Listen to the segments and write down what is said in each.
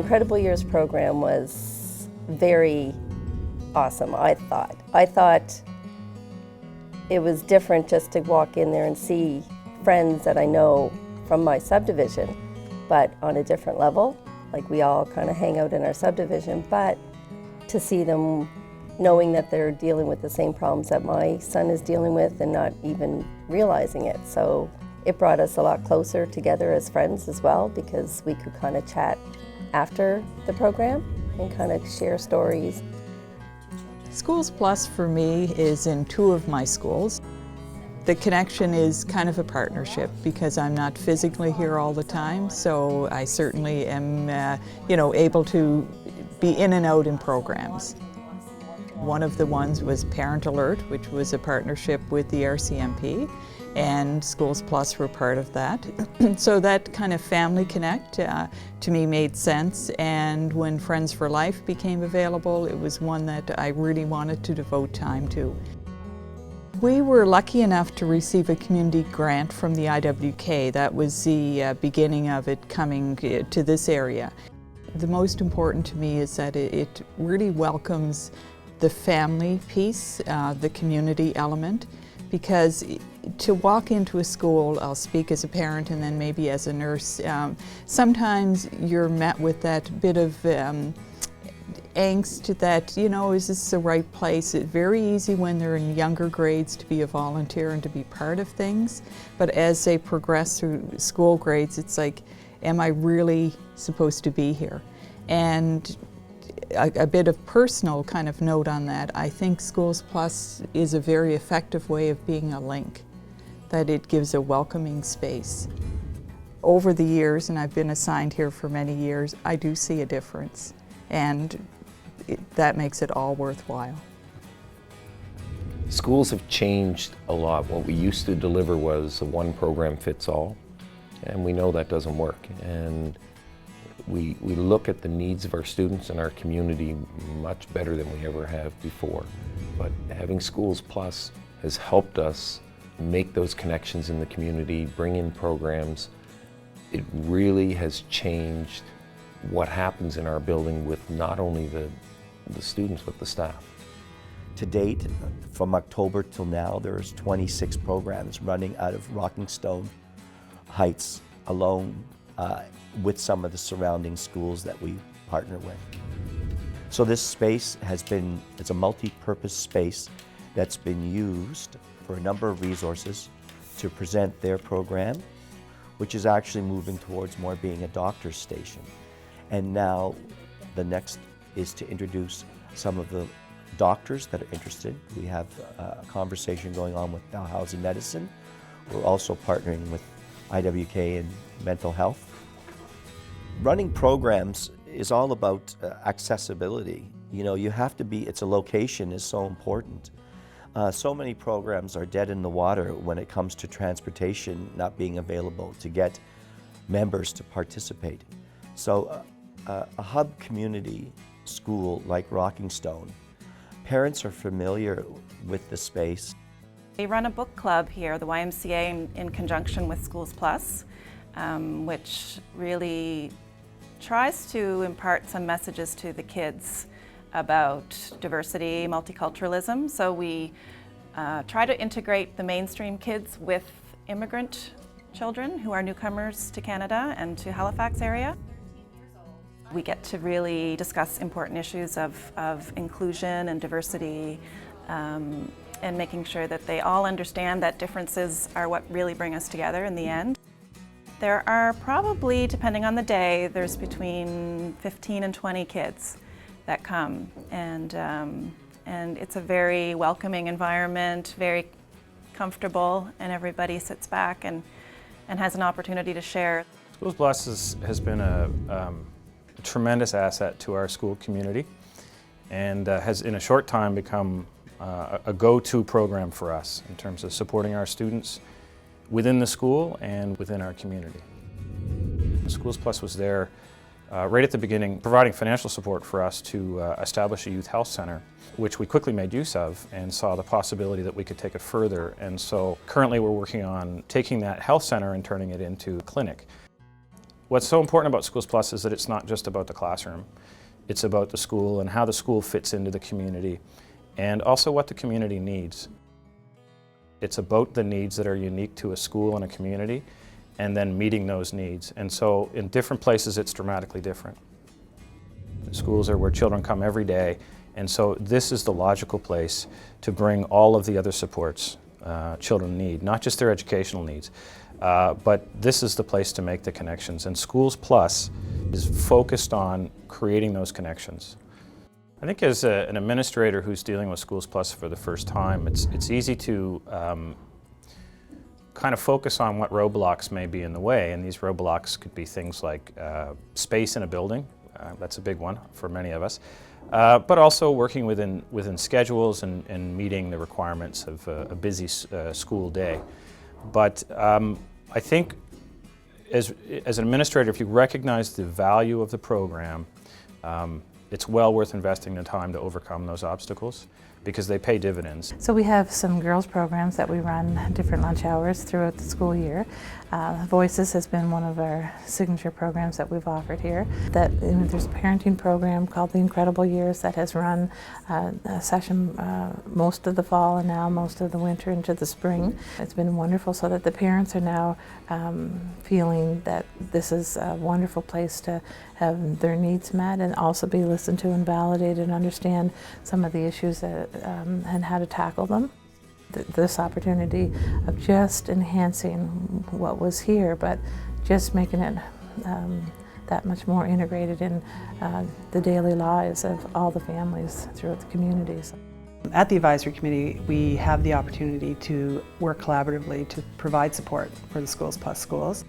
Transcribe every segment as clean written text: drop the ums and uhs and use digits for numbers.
Incredible Years program was very awesome, I thought. I thought it was different just to walk in there and see friends that I know from my subdivision, but on a different level. Like, we all kind of hang out in our subdivision, but to see them knowing that they're dealing with the same problems that my son is dealing with and not even realizing it. So it brought us a lot closer together as friends as well, because we could kind of chat after the program and kind of share stories. SchoolsPlus for me is in 2 of my schools. The connection is kind of a partnership because I'm not physically here all the time, so I certainly am able to be in and out in programs. One of the ones was Parent Alert, which was a partnership with the RCMP, and SchoolsPlus were part of that. So that kind of family connect to me made sense, and when Friends for Life became available, it was one that I really wanted to devote time to. We were lucky enough to receive a community grant from the IWK. That was the beginning of it coming to this area. The most important to me is that it really welcomes the family piece, the community element, because to walk into a school, I'll speak as a parent and then maybe as a nurse, sometimes you're met with that bit of angst that, is this the right place? It's very easy when they're in younger grades to be a volunteer and to be part of things, but as they progress through school grades, it's like, am I really supposed to be here? And a bit of personal kind of note on that, I think SchoolsPlus is a very effective way of being a link, that it gives a welcoming space. Over the years, and I've been assigned here for many years, I do see a difference, and that makes it all worthwhile. Schools have changed a lot. What we used to deliver was a one program fits all, and we know that doesn't work. And we look at the needs of our students and our community much better than we ever have before. But having SchoolsPlus has helped us make those connections in the community, bring in programs. It really has changed what happens in our building with not only the students, but the staff. To date, from October till now, there's 26 programs running out of Rockingstone Heights alone, with some of the surrounding schools that we partner with. So this space it's a multi-purpose space that's been used for a number of resources to present their program, which is actually moving towards more being a doctor's station. And now the next is to introduce some of the doctors that are interested. We have a conversation going on with Dalhousie Medicine. We're also partnering with IWK and mental health. Running programs is all about accessibility. You have to its a location is so important. So many programs are dead in the water when it comes to transportation not being available to get members to participate. So a hub community school like Rockingstone, parents are familiar with the space. We run a book club here, the YMCA, in conjunction with SchoolsPlus, which really tries to impart some messages to the kids about diversity, multiculturalism. So we try to integrate the mainstream kids with immigrant children who are newcomers to Canada and to Halifax area. We get to really discuss important issues of inclusion and diversity, and making sure that they all understand that differences are what really bring us together in the end. There are probably, depending on the day, there's between 15 and 20 kids that come, and it's a very welcoming environment, very comfortable, and everybody sits back and has an opportunity to share. SchoolsPlus has been a tremendous asset to our school community, and has in a short time become a go-to program for us in terms of supporting our students within the school and within our community. SchoolsPlus was there right at the beginning, providing financial support for us to establish a youth health center, which we quickly made use of and saw the possibility that we could take it further. And so currently we're working on taking that health center and turning it into a clinic. What's so important about SchoolsPlus is that it's not just about the classroom. It's about the school and how the school fits into the community, and also what the community needs. It's about the needs that are unique to a school and a community, and then meeting those needs. And so in different places it's dramatically different. Schools are where children come every day, and so this is the logical place to bring all of the other supports children need, not just their educational needs, but this is the place to make the connections. And SchoolsPlus is focused on creating those connections. I think as an administrator who's dealing with SchoolsPlus for the first time, it's easy to kind of focus on what roadblocks may be in the way, and these roadblocks could be things like space in a building. That's a big one for many of us. But also working within schedules and meeting the requirements of a busy school day. But I think as an administrator, if you recognize the value of the program, it's well worth investing the time to overcome those obstacles, because they pay dividends. So we have some girls programs that we run different lunch hours throughout the school year. Voices has been one of our signature programs that we've offered here. There's a parenting program called The Incredible Years that has run a session most of the fall and now most of the winter into the spring. It's been wonderful, so that the parents are now feeling that this is a wonderful place to have their needs met and also be listened to and validated and understand some of the issues and how to tackle them. This opportunity of just enhancing what was here, but just making it that much more integrated in the daily lives of all the families throughout the communities. At the Advisory Committee, we have the opportunity to work collaboratively to provide support for the SchoolsPlus schools.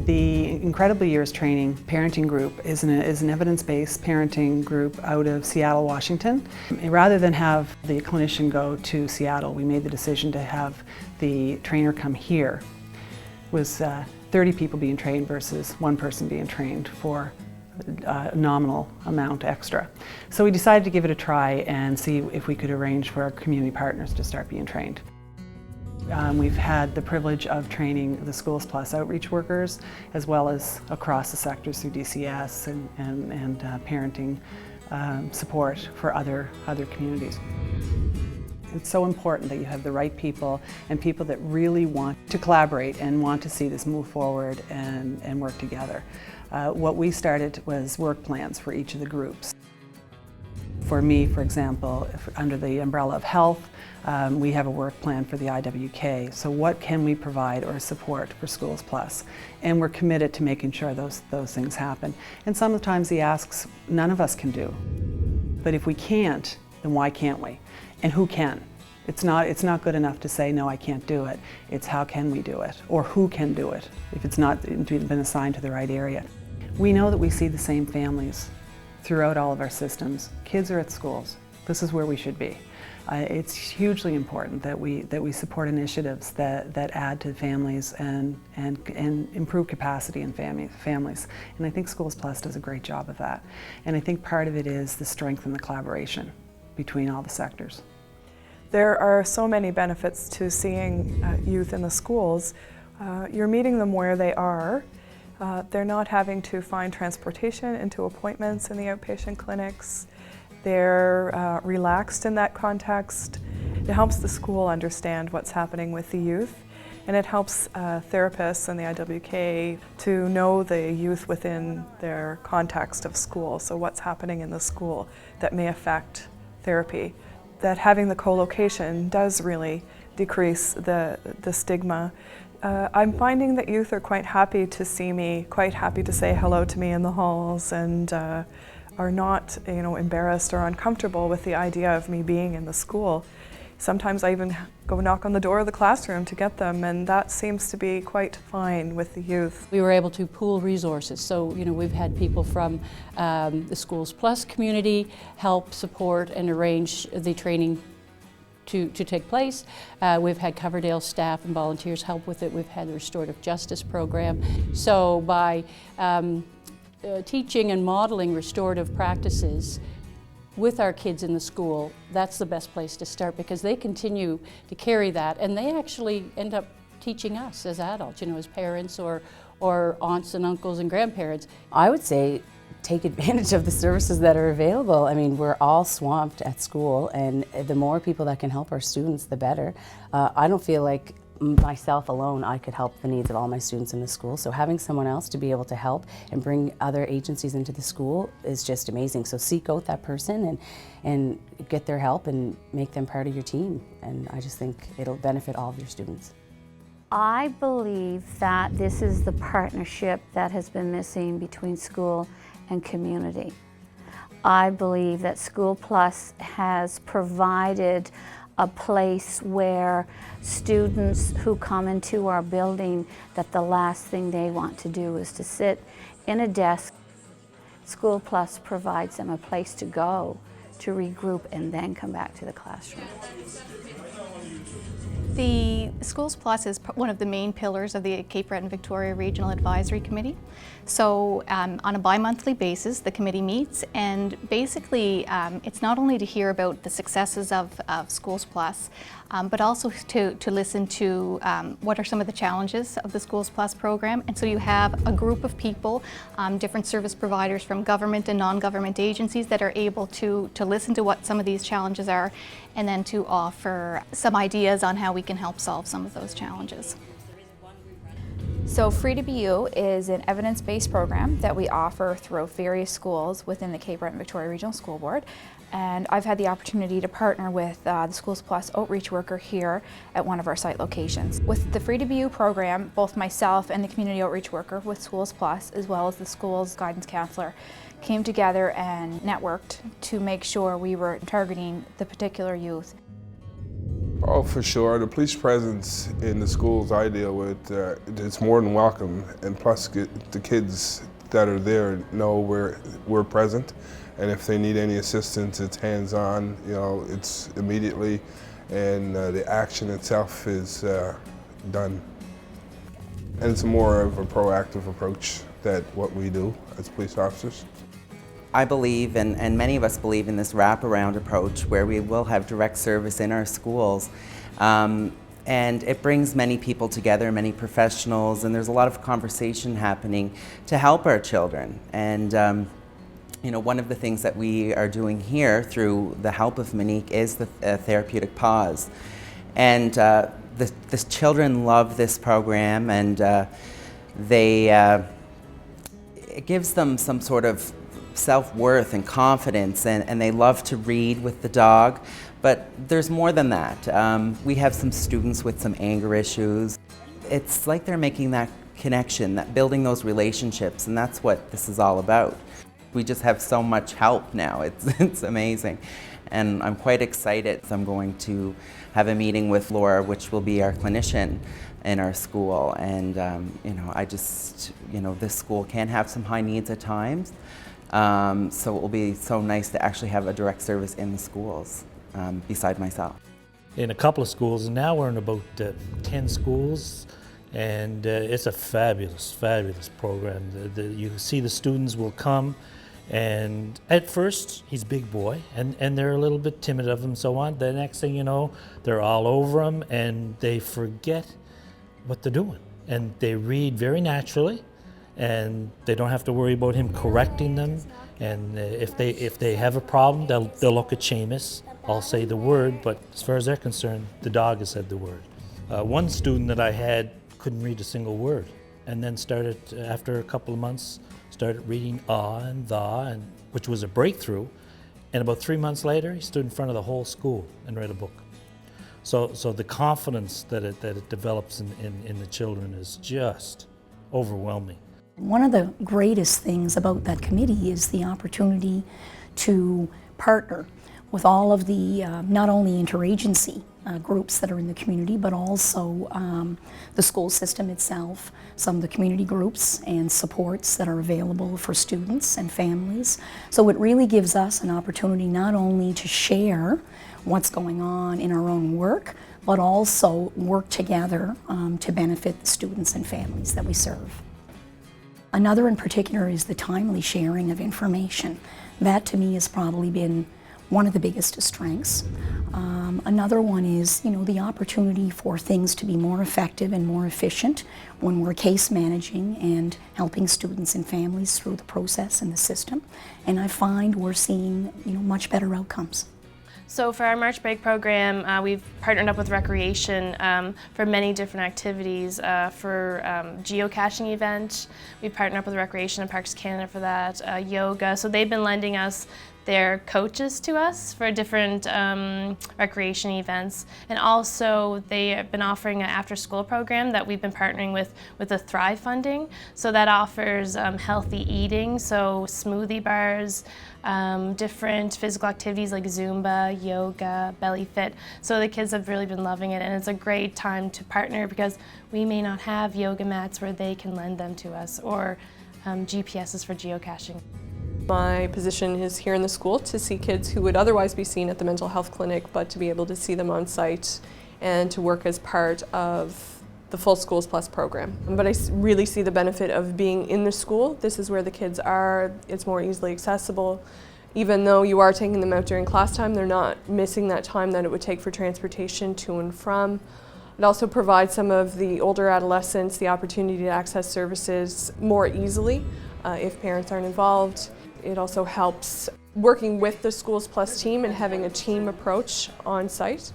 The Incredible Years Training Parenting Group is an evidence-based parenting group out of Seattle, Washington. Rather than have the clinician go to Seattle, we made the decision to have the trainer come here. It was 30 people being trained versus one person being trained for a nominal amount extra. So we decided to give it a try and see if we could arrange for our community partners to start being trained. We've had the privilege of training the SchoolsPlus outreach workers, as well as across the sectors through DCS and parenting support for other communities. It's so important that you have the right people and people that really want to collaborate and want to see this move forward and work together. What we started was work plans for each of the groups. For me, for example, under the umbrella of health, we have a work plan for the IWK. So what can we provide or support for SchoolsPlus? And we're committed to making sure those things happen. And sometimes the asks none of us can do. But if we can't, then why can't we? And who can? It's not good enough to say, no, I can't do it. It's how can we do it? Or who can do it if it's not been assigned to the right area. We know that we see the same families throughout all of our systems. Kids are at schools. This is where we should be. It's hugely important that we support initiatives that add to families and improve capacity in families. And I think SchoolsPlus does a great job of that. And I think part of it is the strength and the collaboration between all the sectors. There are so many benefits to seeing youth in the schools. You're meeting them where they are. They're not having to find transportation into appointments in the outpatient clinics. They're relaxed in that context. It helps the school understand what's happening with the youth, and it helps therapists and the IWK to know the youth within their context of school, so what's happening in the school that may affect therapy. That having the co-location does really decrease the stigma. I'm finding that youth are quite happy to see me, quite happy to say hello to me in the halls, and are not, embarrassed or uncomfortable with the idea of me being in the school. Sometimes I even go knock on the door of the classroom to get them, and that seems to be quite fine with the youth. We were able to pool resources, so we've had people from the SchoolsPlus community help support and arrange the training to take place. We've had Coverdale staff and volunteers help with it. We've had the restorative justice program. So by teaching and modeling restorative practices with our kids in the school, that's the best place to start, because they continue to carry that, and they actually end up teaching us as adults, as parents or or aunts and uncles and grandparents. I would say take advantage of the services that are available. I mean, we're all swamped at school, and the more people that can help our students, the better. I don't feel like myself alone I could help the needs of all my students in the school, so having someone else to be able to help and bring other agencies into the school is just amazing. So seek out that person and get their help and make them part of your team, and I just think it'll benefit all of your students. I believe that this is the partnership that has been missing between school and community. I believe that SchoolsPlus has provided a place where students who come into our building, that the last thing they want to do is to sit in a desk. SchoolsPlus provides them a place to go, to regroup, and then come back to the classroom. The SchoolsPlus is one of the main pillars of the Cape Breton Victoria Regional Advisory Committee. So on a bi-monthly basis, the committee meets, and basically it's not only to hear about the successes of SchoolsPlus, but also to listen to what are some of the challenges of the SchoolsPlus program. And so you have a group of people, different service providers from government and non-government agencies that are able to listen to what some of these challenges are, and then to offer some ideas on how we can help solve some of those challenges. So Free to Be You is an evidence-based program that we offer through various schools within the Cape Breton Victoria Regional School Board. And I've had the opportunity to partner with the SchoolsPlus outreach worker here at one of our site locations. With the Free to Be You program, both myself and the community outreach worker with SchoolsPlus, as well as the school's guidance counselor, came together and networked to make sure we were targeting the particular youth. Oh, for sure. The police presence in the schools I deal with, it's more than welcome, and plus the kids that are there know we're present, and if they need any assistance, it's hands-on, you know, it's immediately, and the action itself is done. And it's more of a proactive approach that what we do as police officers. I believe, and many of us believe, in this wraparound approach where we will have direct service in our schools. And it brings many people together, many professionals, and there's a lot of conversation happening to help our children. And you know, one of the things that we are doing here through the help of Monique is the therapeutic pause. And the children love this program, and it gives them some sort of self-worth and confidence, and they love to read with the dog, but there's more than that. We have some students with some anger issues. It's like they're making that connection, that building those relationships, and that's what this is all about. We just have so much help now, it's amazing. And I'm quite excited. I'm going to have a meeting with Laura, which will be our clinician in our school, and you know, this school can have some high needs at times. So it will be so nice to actually have a direct service in the schools beside myself. In a couple of schools, and now we're in about 10 schools, and it's a fabulous, fabulous program. You see the students will come, and at first he's a big boy, and they're a little bit timid of him and so on. The next thing you know, they're all over him, and they forget what they're doing, and they read very naturally. And they don't have to worry about him correcting them. And if they have a problem, they'll look at Seamus. I'll say the word, but as far as they're concerned, the dog has said the word. One student that I had couldn't read a single word, and then started, after a couple of months, started reading and the, which was a breakthrough. And about 3 months later, he stood in front of the whole school and read a book. So the confidence that it develops in the children is just overwhelming. One of the greatest things about that committee is the opportunity to partner with all of the not only interagency groups that are in the community, but also the school system itself, some of the community groups and supports that are available for students and families. So it really gives us an opportunity not only to share what's going on in our own work, but also work together to benefit the students and families that we serve. Another in particular is the timely sharing of information. That to me has probably been one of the biggest strengths. Another one is, the opportunity for things to be more effective and more efficient when we're case managing and helping students and families through the process and the system. And I find we're seeing, much better outcomes. So for our March Break program, we've partnered up with Recreation for many different activities. For geocaching event, we partnered up with Recreation and Parks Canada for that, yoga. So they've been lending us their coaches to us for different recreation events. And also they have been offering an after-school program that we've been partnering with the Thrive funding. So that offers healthy eating, so smoothie bars, different physical activities like Zumba, yoga, belly fit. So the kids have really been loving it, and it's a great time to partner because we may not have yoga mats where they can lend them to us, or GPSs for geocaching. My position is here in the school to see kids who would otherwise be seen at the mental health clinic, but to be able to see them on site and to work as part of the full SchoolsPlus program. But I really see the benefit of being in the school. This is where the kids are. It's more easily accessible. Even though you are taking them out during class time, they're not missing that time that it would take for transportation to and from. It also provides some of the older adolescents the opportunity to access services more easily if parents aren't involved. It also helps working with the SchoolsPlus team and having a team approach on site.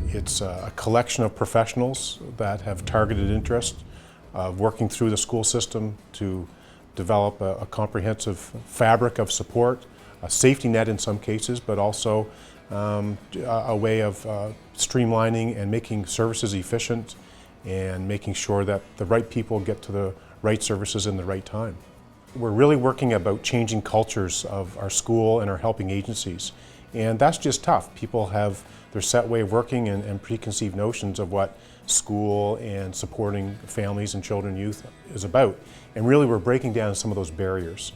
It's a collection of professionals that have targeted interest of working through the school system to develop a comprehensive fabric of support, a safety net in some cases, but also a way of streamlining and making services efficient and making sure that the right people get to the right services in the right time. We're really working about changing cultures of our school and our helping agencies. And that's just tough. People have their set way of working and preconceived notions of what school and supporting families and children and youth is about. And really we're breaking down some of those barriers.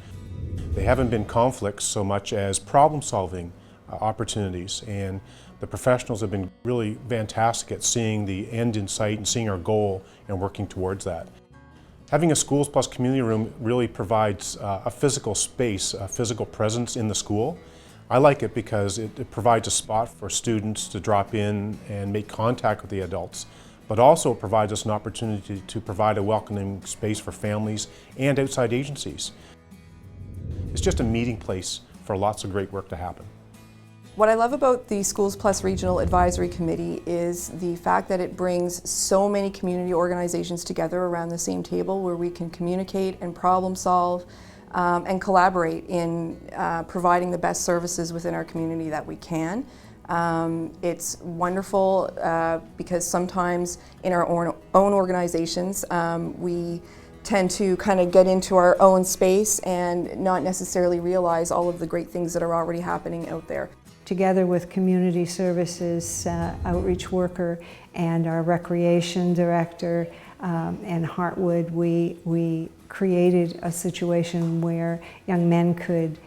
They haven't been conflicts so much as problem-solving opportunities. And the professionals have been really fantastic at seeing the end in sight and seeing our goal and working towards that. Having a SchoolsPlus community room really provides a physical space, a physical presence in the school. I like it because it provides a spot for students to drop in and make contact with the adults, but also it provides us an opportunity to provide a welcoming space for families and outside agencies. It's just a meeting place for lots of great work to happen. What I love about the SchoolsPlus Regional Advisory Committee is the fact that it brings so many community organizations together around the same table where we can communicate and problem solve and collaborate in providing the best services within our community that we can. It's wonderful because sometimes in our own organizations we tend to kind of get into our own space and not necessarily realize all of the great things that are already happening out there. Together with community services outreach worker and our recreation director and Heartwood, we created a situation where young men could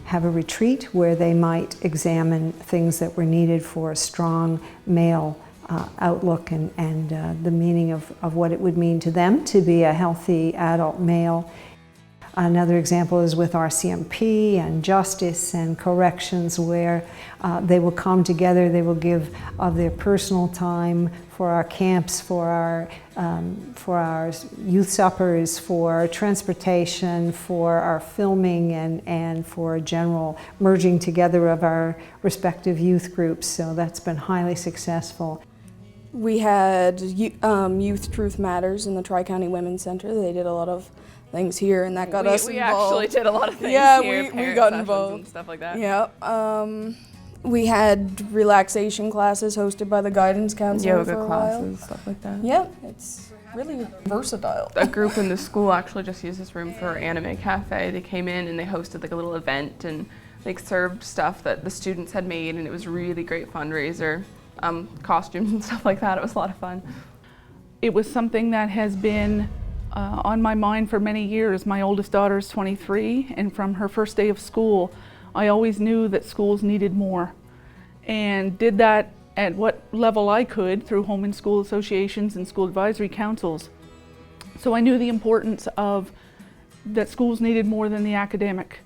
have a retreat where they might examine things that were needed for a strong male outlook and the meaning of what it would mean to them to be a healthy adult male. Another example is with RCMP and Justice and Corrections, where they will come together, they will give of their personal time for our camps, for our youth suppers, for transportation, for our filming, and for general merging together of our respective youth groups. So that's been highly successful. We had Youth Truth Matters in the Tri-County Women's Center. They did a lot of things here, and that got us involved. We actually did a lot of things here. Yeah, we got involved. And stuff like that. Yeah. We had relaxation classes hosted by the guidance counselor Yoga for a classes, while. stuff like that. Yeah, it's really versatile. A group in the school actually just used this room for Anime Cafe. They came in and they hosted like a little event and they served stuff that the students had made, and it was really great fundraiser. Costumes and stuff like that. It was a lot of fun. It was something that has been on my mind for many years. My oldest daughter is 23, and from her first day of school, I always knew that schools needed more, and did that at what level I could through home and school associations and school advisory councils. So I knew the importance of that schools needed more than the academic.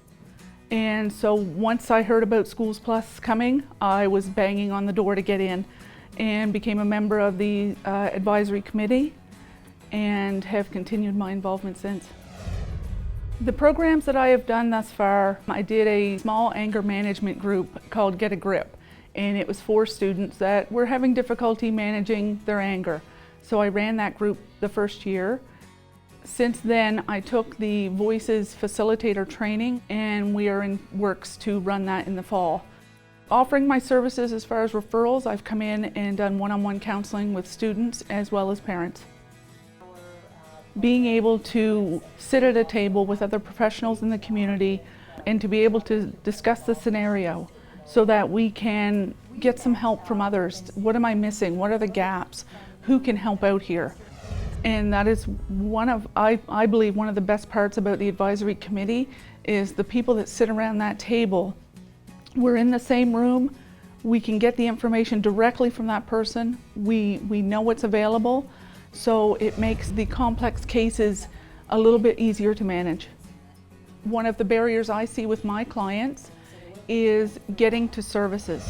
And so once I heard about SchoolsPlus coming, I was banging on the door to get in and became a member of the advisory committee and have continued my involvement since. The programs that I have done thus far, I did a small anger management group called Get a Grip, and it was for students that were having difficulty managing their anger. So I ran that group the first year. Since then, I took the Voices Facilitator training, and we are in works to run that in the fall. Offering my services as far as referrals, I've come in and done one-on-one counseling with students as well as parents. Being able to sit at a table with other professionals in the community and to be able to discuss the scenario so that we can get some help from others. What am I missing? What are the gaps? Who can help out here? And that is I believe one of the best parts about the advisory committee is the people that sit around that table. We're in the same room. We can get the information directly from that person. We know what's available. So it makes the complex cases a little bit easier to manage. One of the barriers I see with my clients is getting to services.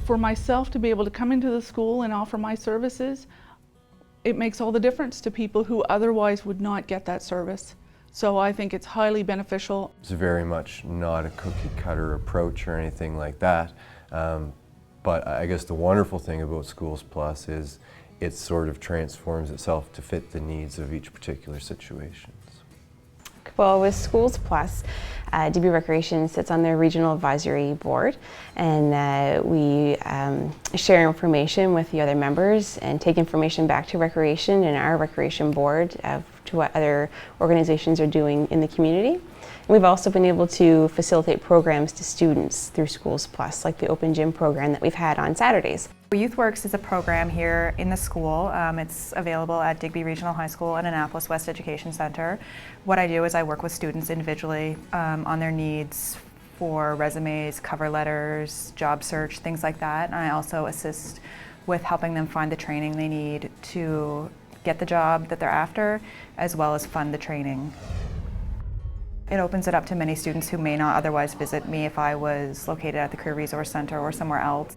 For myself to be able to come into the school and offer my services, it makes all the difference to people who otherwise would not get that service. So I think it's highly beneficial. It's very much not a cookie cutter approach or anything like that. But I guess the wonderful thing about SchoolsPlus is it sort of transforms itself to fit the needs of each particular situation. Well, with SchoolsPlus, DB Recreation sits on their regional advisory board, and we share information with the other members and take information back to Recreation and our Recreation board to what other organizations are doing in the community. And we've also been able to facilitate programs to students through SchoolsPlus, like the Open Gym program that we've had on Saturdays. YouthWorks is a program here in the school. It's available at Digby Regional High School and Annapolis West Education Center. What I do is I work with students individually on their needs for resumes, cover letters, job search, things like that. And I also assist with helping them find the training they need to get the job that they're after, as well as fund the training. It opens it up to many students who may not otherwise visit me if I was located at the Career Resource Center or somewhere else.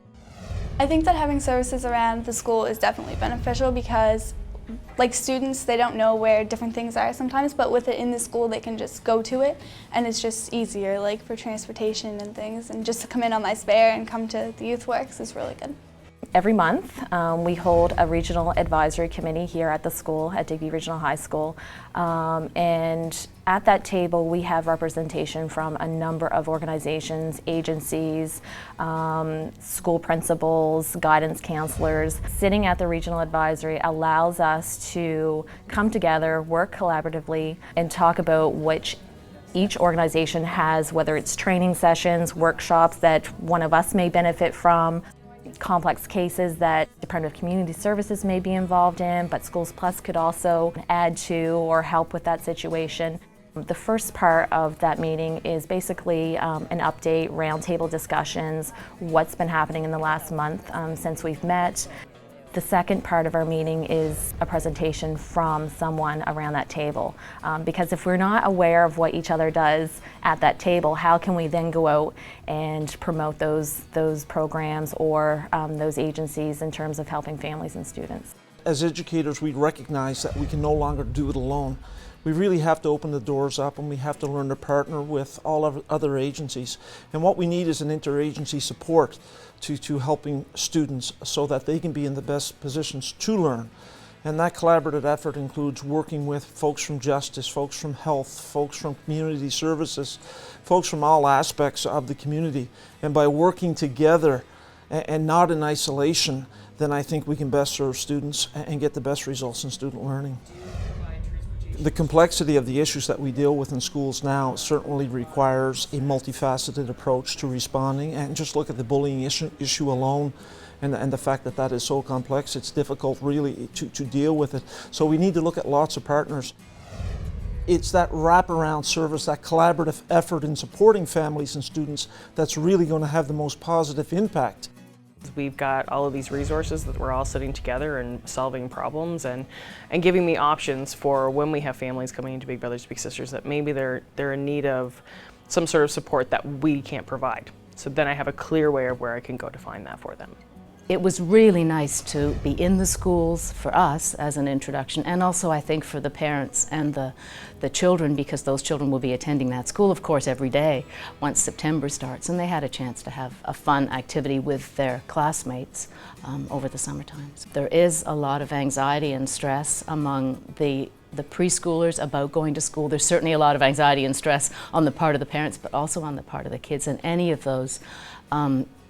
I think that having services around the school is definitely beneficial because, like, students, they don't know where different things are sometimes, but with it in the school they can just go to it, and it's just easier, like, for transportation and things, and just to come in on my spare and come to the YouthWorks is really good. Every month we hold a regional advisory committee here at the school, at Digby Regional High School, and at that table we have representation from a number of organizations, agencies, school principals, guidance counselors. Sitting at the regional advisory allows us to come together, work collaboratively, and talk about which each organization has, whether it's training sessions, workshops that one of us may benefit from, complex cases that Department of Community Services may be involved in, but SchoolsPlus could also add to or help with that situation. The first part of that meeting is basically an update, roundtable discussions, what's been happening in the last month since we've met. The second part of our meeting is a presentation from someone around that table. Because if we're not aware of what each other does at that table, how can we then go out and promote those programs or those agencies in terms of helping families and students? As educators, we recognize that we can no longer do it alone. We really have to open the doors up, and we have to learn to partner with all of other agencies. And what we need is an interagency support to helping students so that they can be in the best positions to learn. And that collaborative effort includes working with folks from justice, folks from health, folks from community services, folks from all aspects of the community. And by working together and not in isolation, then I think we can best serve students and get the best results in student learning. The complexity of the issues that we deal with in schools now certainly requires a multifaceted approach to responding, and just look at the bullying issue alone and the fact that that is so complex, it's difficult really to deal with it. So we need to look at lots of partners. It's that wraparound service, that collaborative effort in supporting families and students that's really going to have the most positive impact. We've got all of these resources that we're all sitting together and solving problems and giving me options for when we have families coming into Big Brothers Big Sisters that maybe they're in need of some sort of support that we can't provide. So then I have a clear way of where I can go to find that for them. It was really nice to be in the schools for us as an introduction, and also I think for the parents and the children, because those children will be attending that school, of course, every day once September starts, and they had a chance to have a fun activity with their classmates over the summertime. There is a lot of anxiety and stress among the preschoolers about going to school. There's certainly a lot of anxiety and stress on the part of the parents, but also on the part of the kids, and any of those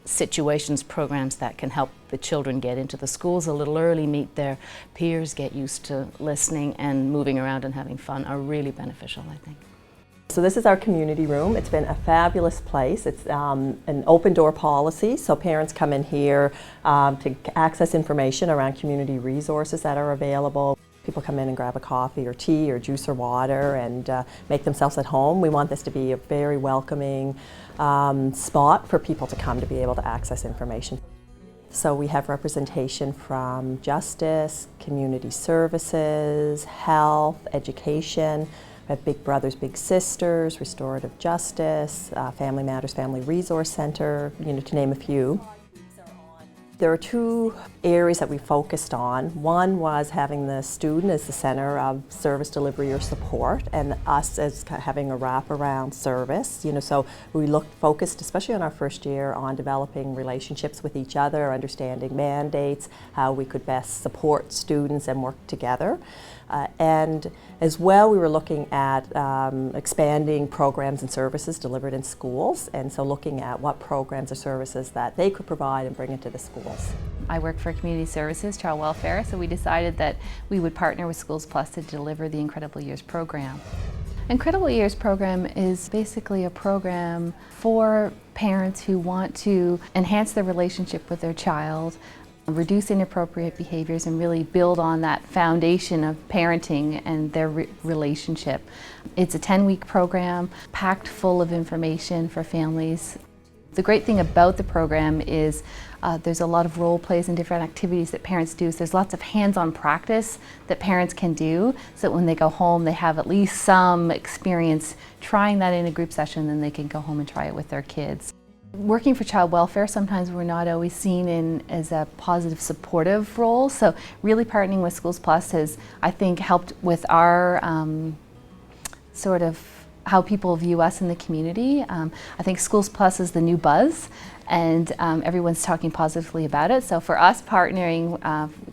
situations, programs that can help the children get into the schools a little early, meet their peers, get used to listening and moving around and having fun are really beneficial, I think. So this is our community room. It's been a fabulous place. It's an open door policy, so parents come in here to access information around community resources that are available. People come in and grab a coffee or tea or juice or water and make themselves at home. We want this to be a very welcoming spot for people to come to be able to access information. So we have representation from justice, community services, health, education. We have Big Brothers, Big Sisters, restorative justice, Family Matters, Family Resource Center, to name a few. There are two areas that we focused on. One was having the student as the center of service delivery or support, and us as having a wraparound service. So we focused, especially on our first year, on developing relationships with each other, understanding mandates, how we could best support students and work together. And as well, we were looking at expanding programs and services delivered in schools, and so looking at what programs or services that they could provide and bring into the schools. I work for Community Services, Child Welfare, so we decided that we would partner with SchoolsPlus to deliver the Incredible Years program. Incredible Years program is basically a program for parents who want to enhance their relationship with their child, reduce inappropriate behaviors, and really build on that foundation of parenting and their relationship. It's a 10-week program packed full of information for families. The great thing about the program is there's a lot of role plays and different activities that parents do. So there's lots of hands-on practice that parents can do, so that when they go home they have at least some experience trying that in a group session, then they can go home and try it with their kids. Working for child welfare, sometimes we're not always seen as a positive, supportive role. So really partnering with SchoolsPlus has, I think, helped with our sort of how people view us in the community. I think SchoolsPlus is the new buzz, and everyone's talking positively about it. So for us, partnering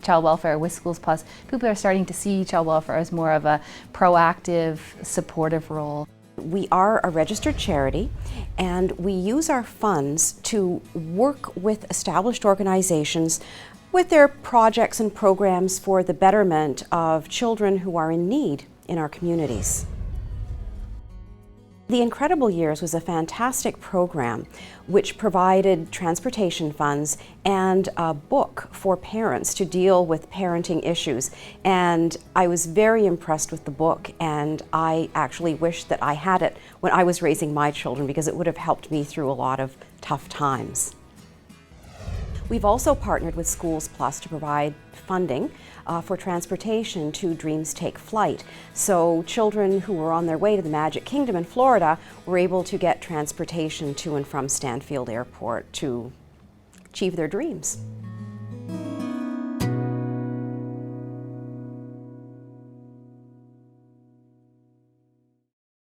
child welfare with SchoolsPlus, people are starting to see child welfare as more of a proactive, supportive role. We are a registered charity, and we use our funds to work with established organizations with their projects and programs for the betterment of children who are in need in our communities. The Incredible Years was a fantastic program which provided transportation funds and a book for parents to deal with parenting issues. And I was very impressed with the book, and I actually wish that I had it when I was raising my children, because it would have helped me through a lot of tough times. We've also partnered with SchoolsPlus to provide funding for transportation to Dreams Take Flight. So children who were on their way to the Magic Kingdom in Florida were able to get transportation to and from Stanfield Airport to achieve their dreams.